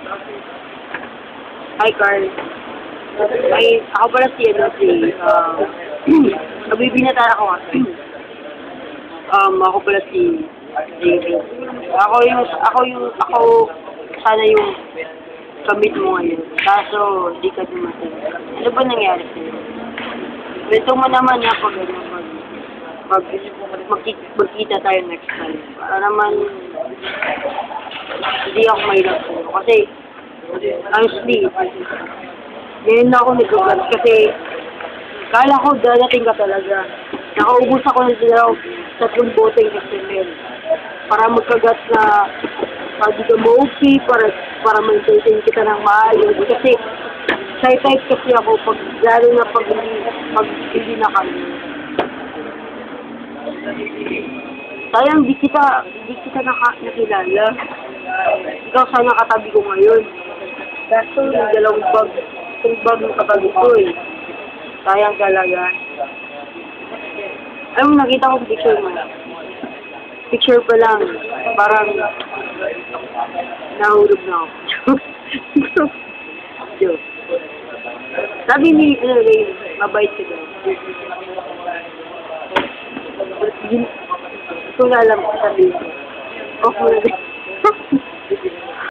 Hi, Carl. Ay, ako pala si, nabibinata ako kasi. Ako pala si JV. Ako sana yung kamit mo ngayon. Kaso, di ka dumating. Ano ba nangyari sa'yo? Ito mo naman na magkita tayo next time. Para naman, hindi ako mahirap sa'yo. Kasi, honestly, ngayon na ako nag-ugat kasi kala ko dadating ka talaga. Nakaubos ako na sila 3 boteng XML para magkagat na di ka ma-okay, para ma-entertain kita ng maayos. Kasi shy type kasi ako lalo na pag hindi na kami. Sayang, di kita nakilala. Ikaw sana katabi ko ngayon. Kaso yung dalawang bag ng katabi ko eh. Sayang talaga. Alam mo, nakita ko picture mo. Picture pa lang. Parang nahulog na ako. Joke. Sabi ni, Ray, mabait ka daw. Ito na alam ko sabihin. Okay.